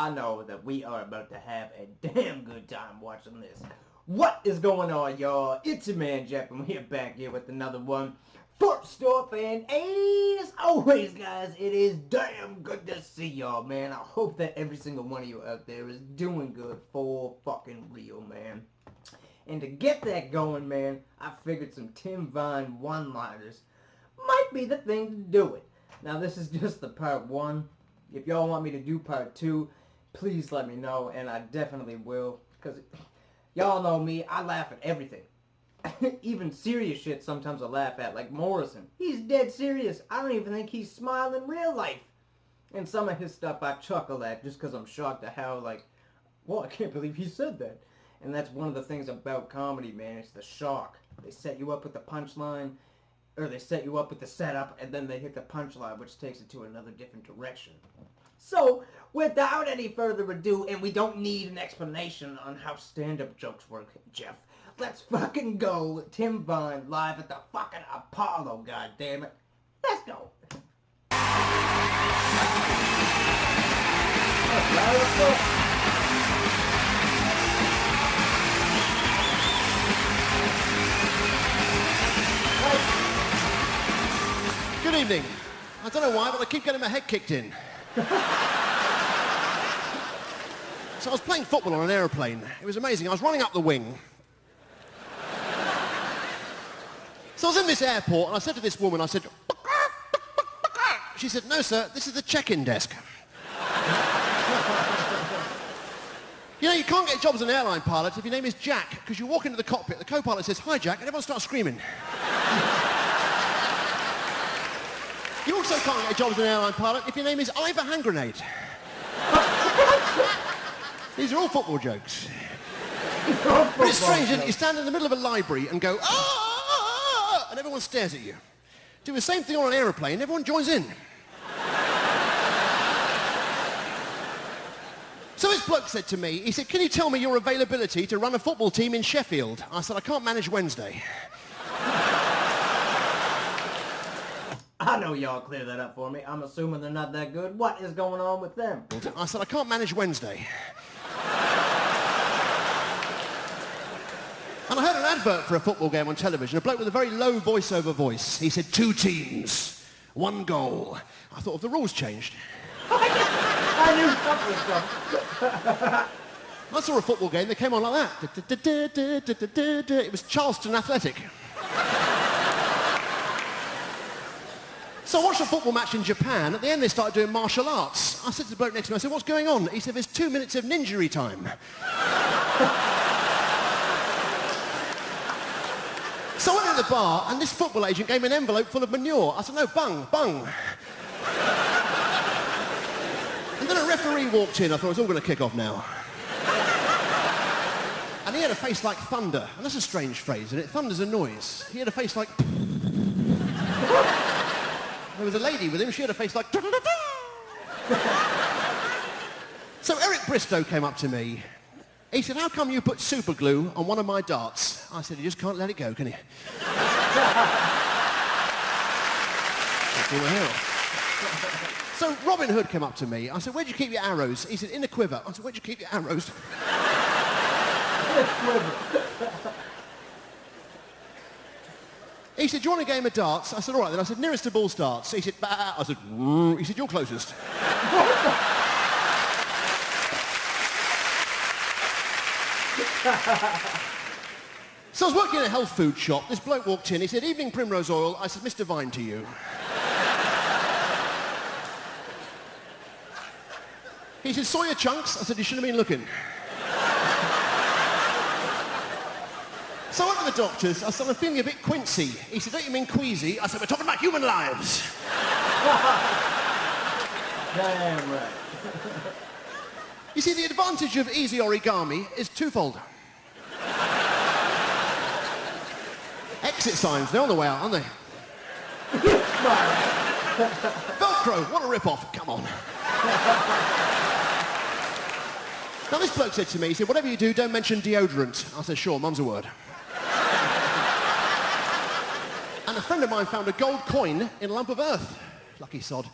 I know that we are about to have a damn good time watching this. What is going on, y'all? It's your man Jeff, and we are back here with another one. First off, and as always, guys, it is damn good to see y'all, man. I hope that every single one of you out there is doing good for fucking real, man. And to get that going, man, I figured some Tim Vine one-liners might be the thing to do it. Now, this is just the part one. If y'all want me to do part two, please let me know, and I definitely will, because y'all know me, I laugh at everything. Even serious shit sometimes I laugh at, like Morrison. He's dead serious. I don't even think he's smiling in real life. And some of his stuff I chuckle at just because I'm shocked at how, like, well, I can't believe he said that. And that's one of the things about comedy, man. It's the shock. They set you up with the punchline, or they set you up with the setup, and then they hit the punchline, which takes it to another different direction. So, without any further ado, and we don't need an explanation on how stand-up jokes work, Jeff, let's fucking go. Tim Vine live at the fucking Apollo, goddammit. Let's go. Good evening. I don't know why, but I keep getting my head kicked in. So I was playing football on an aeroplane. It was amazing. I was running up the wing. So I was in this airport, and I said to this woman, I said, she said, no, sir, this is the check-in desk. You know, you can't get jobs as an airline pilot if your name is Jack, because you walk into the cockpit, the co-pilot says, hi, Jack, and everyone starts screaming. You also can't get a job as an airline pilot if your name is Ivor Hand Grenade. These are all football jokes. But it's strange, isn't it? You stand in the middle of a library and go, ah, and everyone stares at you. Do the same thing on an aeroplane, everyone joins in. So this bloke said to me, he said, can you tell me your availability to run a football team in Sheffield? I said, I can't manage Wednesday. I know y'all clear that up for me. I'm assuming they're not that good. What is going on with them? I said, I can't manage Wednesday. And I heard an advert for a football game on television, a bloke with a very low voiceover voice. He said, 2 teams, 1 goal. I thought, have the rules changed? I knew something. I saw a football game that came on like that. It was Charleston Athletic. So I watched a football match in Japan. At the end, they started doing martial arts. I said to the bloke next to me, I said, what's going on? He said, there's 2 minutes of ninjury time. So I went to the bar, and this football agent gave me an envelope full of manure. I said, no, bung, bung. And then a referee walked in. I thought, it's all going to kick off now. And he had a face like thunder. And that's a strange phrase, isn't it? Thunder's a noise. He had a face like... There was a lady with him, she had a face like... So Eric Bristow came up to me. He said, how come you put super glue on one of my darts? I said, you just can't let it go, can you? So Robin Hood came up to me. I said, where'd you keep your arrows? He said, in the quiver. I said, where'd you keep your arrows? He said, do you want a game of darts? I said, all right then. I said, nearest to ball starts. He said, bah. I said, he said, you're closest. So I was working in a health food shop. This bloke walked in. He said, evening Primrose Oil. I said, Mr. Vine to you. He said, saw your chunks? I said, you should have been looking. So I went to the doctors. I said, I'm feeling a bit quincy. He said, don't you mean queasy? I said, we're talking about human lives. Damn right. You see, the advantage of easy origami is twofold. Exit signs, they're on the way out, aren't they? Velcro, what a rip-off. Come on. Now, this bloke said to me, he said, whatever you do, don't mention deodorant. I said, sure, mum's a word. And a friend of mine found a gold coin in a lump of earth. Lucky sod.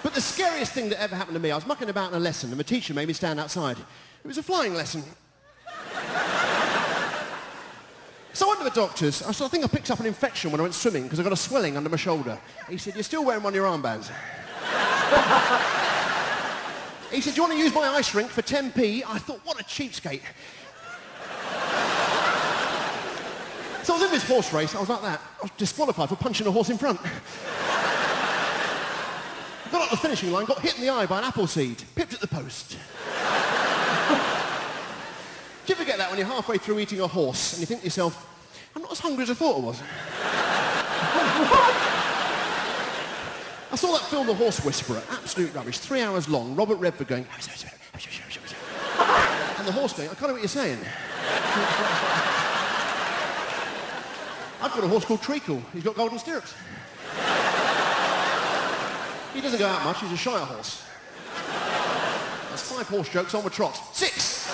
But the scariest thing that ever happened to me, I was mucking about in a lesson and the teacher made me stand outside. It was a flying lesson. So I went to the doctor's. I said, I think I picked up an infection when I went swimming because I got a swelling under my shoulder. He said, you're still wearing one of your armbands. He said, do you want to use my ice rink for 10p? I thought, what a cheapskate. So I was in this horse race. I was like that. I was disqualified for punching a horse in front. I got up the finishing line, got hit in the eye by an apple seed, pipped at the post. Do you ever get that when you're halfway through eating a horse and you think to yourself, I'm not as hungry as I thought I was? I saw that film, The Horse Whisperer, absolute rubbish, 3 hours long, Robert Redford going, and the horse going, I can't know what you're saying. I've got a horse called Treacle. He's got golden stirrups. He doesn't go out much, he's a shire horse. That's 5 horse jokes on with trot. 6!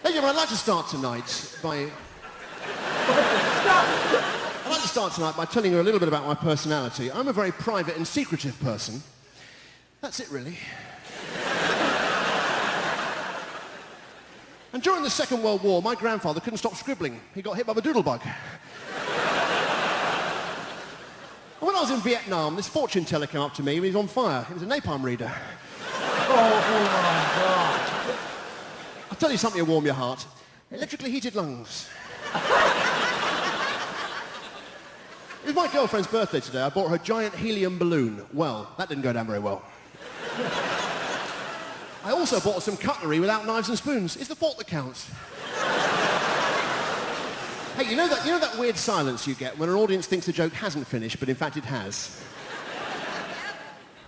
Hey, I'd like to start tonight by... telling you a little bit about my personality. I'm a very private and secretive person. That's it, really. And during the Second World War, my grandfather couldn't stop scribbling. He got hit by the doodlebug. And when I was in Vietnam, this fortune teller came up to me when he was on fire. He was a napalm reader. Oh my God. I'll tell you something to warm your heart. Electrically heated lungs. It was my girlfriend's birthday today. I bought her a giant helium balloon. Well, that didn't go down very well. I also bought her some cutlery without knives and spoons. It's the thought that counts. Hey, you know that weird silence you get when an audience thinks the joke hasn't finished, but in fact it has?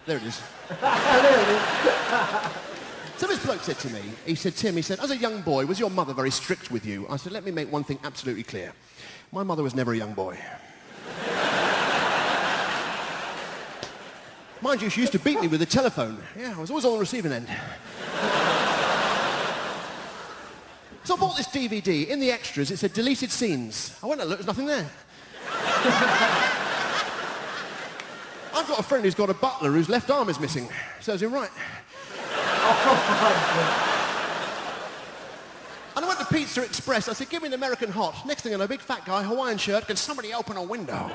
There it is. There it is. So this bloke said to me, he said, Tim, he said, as a young boy, was your mother very strict with you? I said, let me make one thing absolutely clear. My mother was never a young boy. Mind you, she used to beat me with the telephone. Yeah, I was always on the receiving end. So I bought this DVD. In the extras, it said deleted scenes. I went and looked, there's nothing there. I've got a friend who's got a butler whose left arm is missing. Serves him right. And I went to Pizza Express. I said, give me an American hot. Next thing I know, a big fat guy, Hawaiian shirt, can somebody open a window?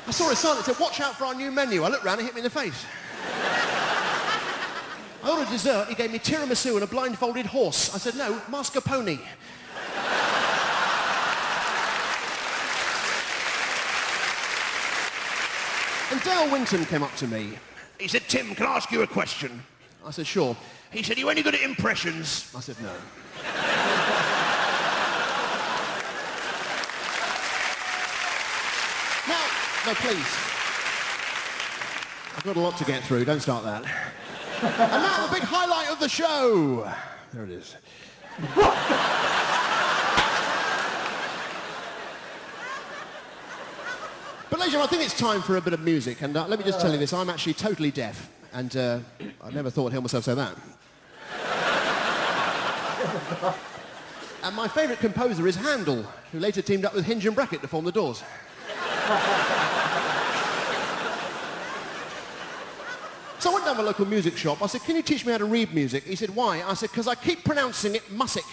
I saw a sign that said, watch out for our new menu. I looked round and hit me in the face. I ordered dessert. He gave me tiramisu and a blindfolded horse. I said, no, mascarpone. And Dale Winton came up to me. He said, Tim, can I ask you a question? I said, sure. He said, are you any good at impressions? I said, no. No, please. I've got a lot to get through. Don't start that. And now the big highlight of the show. There it is. But ladies and gentlemen, I think it's time for a bit of music. And let me just tell you this. I'm actually totally deaf. And I never thought I'd hear myself say that. And my favourite composer is Handel, who later teamed up with Hinge and Brackett to form the Doors. So I went down to a local music shop. I said, can you teach me how to read music? He said, why? I said, because I keep pronouncing it Music.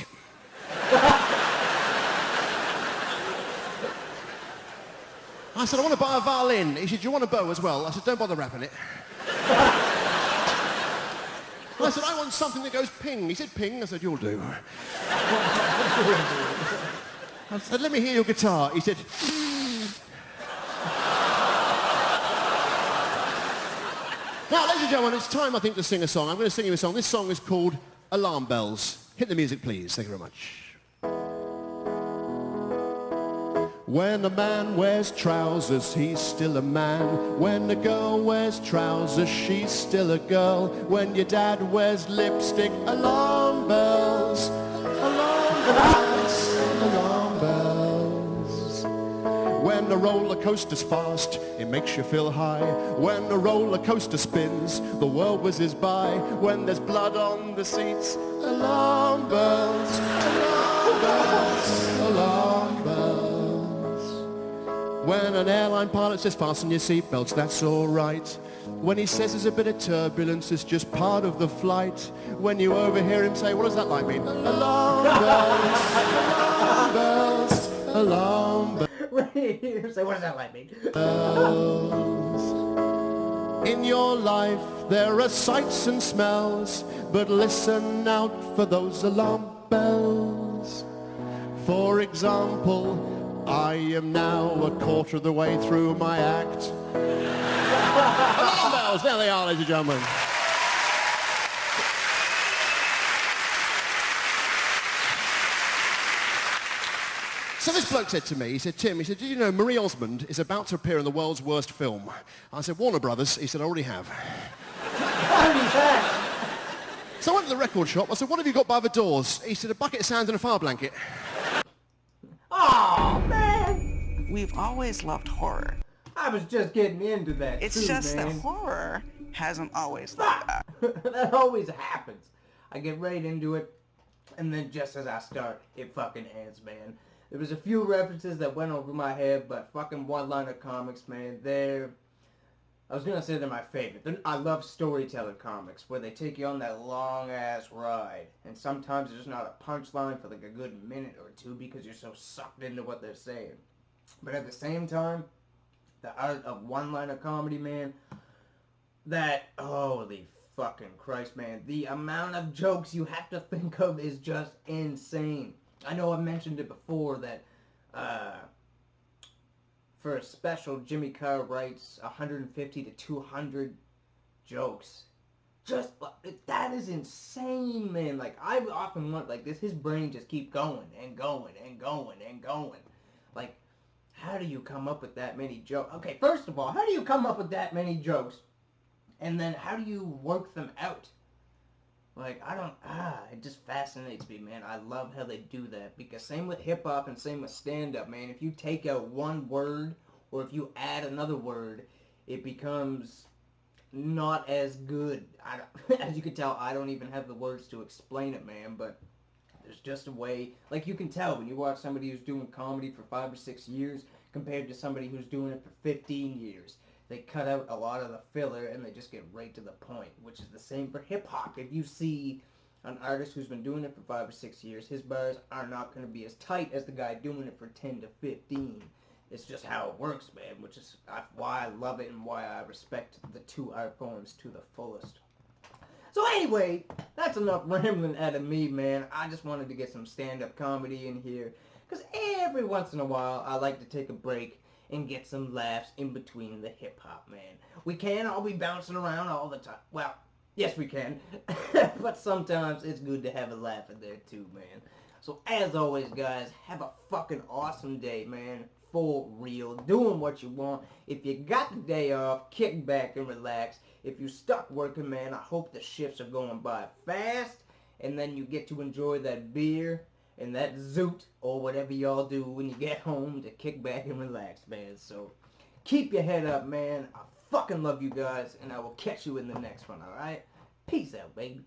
I said, I want to buy a violin. He said, do you want a bow as well? I said, don't bother wrapping it. I said, I want something that goes ping. He said, ping. I said, you'll do. I said, let me hear your guitar. He said, now, ladies and gentlemen, it's time, I think, to sing a song. I'm going to sing you a song. This song is called Alarm Bells. Hit the music, please. Thank you very much. When a man wears trousers, he's still a man. When a girl wears trousers, she's still a girl. When your dad wears lipstick, alarm bells, alarm bells, alarm bells. When the roller coaster's fast, it makes you feel high. When the roller coaster spins, the world whizzes by. When there's blood on the seats, alarm bells, alarm bells, alarm bells. When an airline pilot says fasten your seatbelts, that's all right. When he says there's a bit of turbulence, it's just part of the flight. When you overhear him say, what does that line mean? Alarm bells, alarm bells. When you hear him say, what does that line mean? In your life there are sights and smells, but listen out for those alarm bells. For example, I am now a quarter of the way through my act. Alarm bells, there they are, ladies and gentlemen. So this bloke said to me, he said, Tim, he said, did you know Marie Osmond is about to appear in the world's worst film? I said, Warner Brothers. He said, I already have. So I went to the record shop. I said, what have you got by the doors? He said, a bucket of sand and a fire blanket. Oh, man! We've always loved horror. I was just getting into that, It's just that horror hasn't always loved that. That always happens. I get right into it, and then just as I start, it fucking ends, man. There was a few references that went over my head, but fucking one-liner comics, man, I was gonna say they're my favorite. I love storyteller comics, where they take you on that long-ass ride, and sometimes there's not a punchline for like a good minute or two because you're so sucked into what they're saying. But at the same time, the art of one-liner comedy, man, holy fucking Christ, man, the amount of jokes you have to think of is just insane. I know I've mentioned it before that for a special, Jimmy Carr writes 150 to 200 jokes. That is insane, man. Like, I often want, like, his brain just keep going and going and going and going. Like, how do you come up with that many jokes? Okay, first of all, how do you come up with that many jokes? And then how do you work them out? Like, it just fascinates me, man. I love how they do that. Because same with hip-hop and same with stand-up, man. If you take out one word, or if you add another word, it becomes not as good. As you can tell, I don't even have the words to explain it, man. But there's just a way, like you can tell when you watch somebody who's doing comedy for 5 or 6 years, compared to somebody who's doing it for 15 years. They cut out a lot of the filler and they just get right to the point, which is the same for hip-hop. If you see an artist who's been doing it for 5 or 6 years, his bars are not going to be as tight as the guy doing it for 10 to 15. It's just how it works, man, which is why I love it and why I respect the two art forms to the fullest. So anyway, that's enough rambling out of me, man. I just wanted to get some stand-up comedy in here, because every once in a while I like to take a break and get some laughs in between the hip-hop, man. We can't all be bouncing around all the time. Well, yes we can. But sometimes it's good to have a laugh in there too, man. So as always, guys, have a fucking awesome day, man. For real. Doing what you want. If you got the day off, kick back and relax. If you're stuck working, man, I hope the shifts are going by fast. And then you get to enjoy that beer and that zoot, or whatever y'all do when you get home to kick back and relax, man. So, keep your head up, man. I fucking love you guys, and I will catch you in the next one, alright? Peace out, baby.